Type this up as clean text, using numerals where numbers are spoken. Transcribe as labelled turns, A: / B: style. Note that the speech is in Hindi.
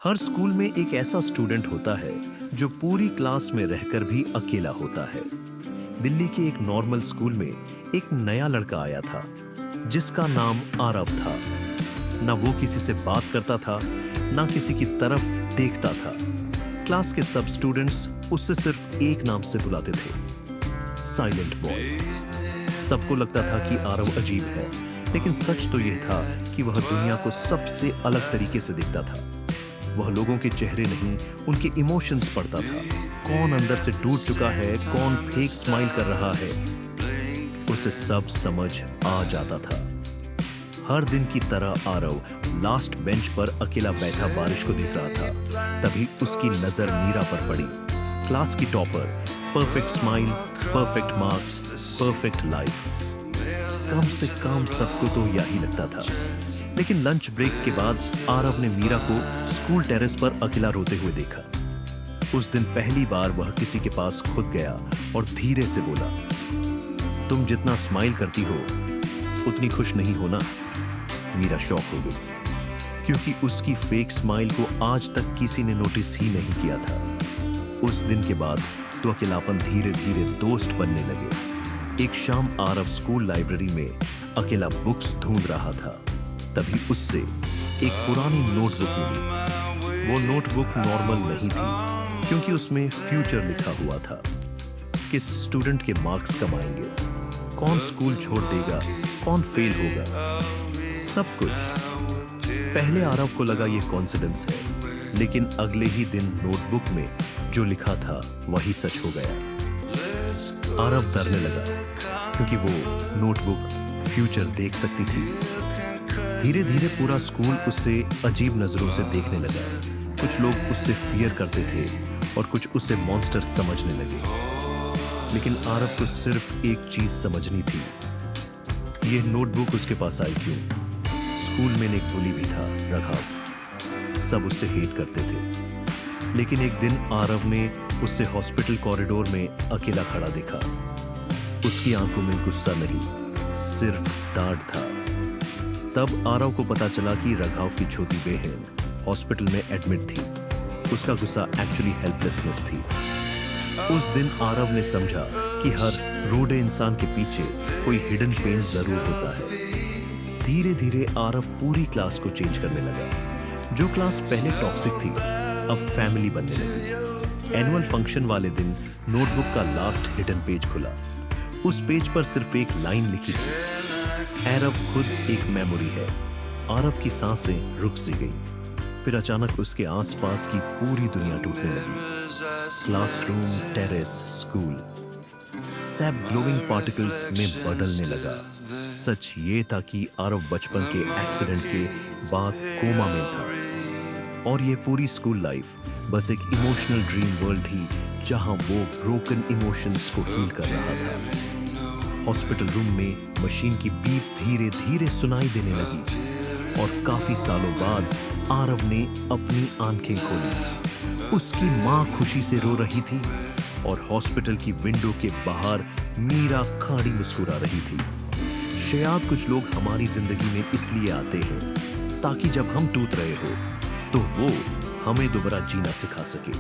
A: हर स्कूल में एक ऐसा स्टूडेंट होता है जो पूरी क्लास में रहकर भी अकेला होता है। दिल्ली के एक नॉर्मल स्कूल में एक नया लड़का आया था जिसका नाम आरव था। ना वो किसी से बात करता था, ना किसी की तरफ देखता था। क्लास के सब स्टूडेंट्स उससे सिर्फ एक नाम से बुलाते थे, साइलेंट बॉय। सबको लगता था कि आरव अजीब है, लेकिन सच तो यह था कि वह दुनिया को सबसे अलग तरीके से दिखता था। वह लोगों के चेहरे नहीं, उनके इमोशंस पढ़ता था। कौन अंदर से टूट चुका है, कौन फेक स्माइल कर रहा है, उसे सब समझ आ जाता था। हर दिन की तरह आरव लास्ट बेंच पर अकेला बैठा बारिश को देख रहा था। तभी उसकी नजर मीरा पर पड़ी, क्लास की topper. Perfect smile, perfect marks, perfect life. कम से कम सबको तो यही लगता था। लेकिन लंच ब्रेक के बाद आरव ने मीरा को स्कूल टेरेस पर अकेला रोते हुए देखा। उस दिन पहली बार वह किसी के पास खुद गया और धीरे से बोला, तुम जितना स्माइल करती हो उतनी खुश नहीं हो ना। मीरा शॉक हो गई, क्योंकि उसकी फेक स्माइल को आज तक किसी ने नोटिस ही नहीं किया था। उस दिन के बाद तो अकेलापन धीरे धीरे दोस्त बनने लगे। एक शाम आरव स्कूल लाइब्रेरी में अकेला बुक्स ढूंढ रहा था। तभी उससे एक पुरानी नोटबुक मिली। वो नोटबुक नॉर्मल नहीं थी, क्योंकि उसमें फ्यूचर लिखा हुआ था। किस स्टूडेंट के मार्क्स कम आएंगे, कौन स्कूल छोड़ देगा, कौन फेल होगा, सब कुछ। पहले आरव को लगा ये कॉन्सिडेंस है, लेकिन अगले ही दिन नोटबुक में जो लिखा था वही सच हो गया। आरव डरने लगा, क्योंकि वो नोटबुक फ्यूचर देख सकती थी। धीरे धीरे पूरा स्कूल उससे अजीब नजरों से देखने लगा। कुछ लोग उससे फियर करते थे और कुछ उसे मॉन्स्टर समझने लगे। लेकिन आरव को सिर्फ एक चीज समझनी थी, यह नोटबुक उसके पास आई क्यों। स्कूल में एक बुली भी था, राघव। सब उससे हेट करते थे। लेकिन एक दिन आरव ने उससे हॉस्पिटल कॉरिडोर में अकेला खड़ा देखा। उसकी आंखों में गुस्सा नहीं, सिर्फ डांट था। तब आरव को पता चला कि राघव की छोटी बहन हॉस्पिटल में एडमिट थी। उसका गुस्सा एक्चुअली हेल्पलेसनेस थी। उस दिन आरव ने समझा कि हर रोडे इंसान के पीछे कोई हिडन पेन जरूर होता है। धीरे धीरे आरव पूरी क्लास को चेंज करने लगा। जो क्लास पहले टॉक्सिक थी, अब फैमिली बनने लगी। एनुअल फंक्शन वाले दिन नोटबुक का लास्ट हिडन पेज खुला। उस पेज पर सिर्फ एक लाइन लिखी थी, आरव खुद एक मेमोरी है। आरव की सांसें रुक सी गई। फिर अचानक उसके आसपास की पूरी दुनिया टूटने लगी। क्लासरूम, टेरेस, स्कूल, सब ग्लोइंग पार्टिकल्स में बदलने लगा। सच ये था कि आरव बचपन के एक्सीडेंट के बाद कोमा में था, और ये पूरी स्कूल लाइफ बस एक इमोशनल ड्रीम वर्ल्ड थी, जहां वो ब्रोकन इमोशंस को हील कर रहा था। हॉस्पिटल रूम में मशीन की बीप धीरे धीरे सुनाई देने लगी, और काफी सालों बाद आरव ने अपनी आंखें खोली। उसकी मां खुशी से रो रही थी, और हॉस्पिटल की विंडो के बाहर मीरा खाड़ी मुस्कुरा रही थी। शायद कुछ लोग हमारी जिंदगी में इसलिए आते हैं ताकि जब हम टूट रहे हो तो वो हमें दोबारा जीना सिखा सके।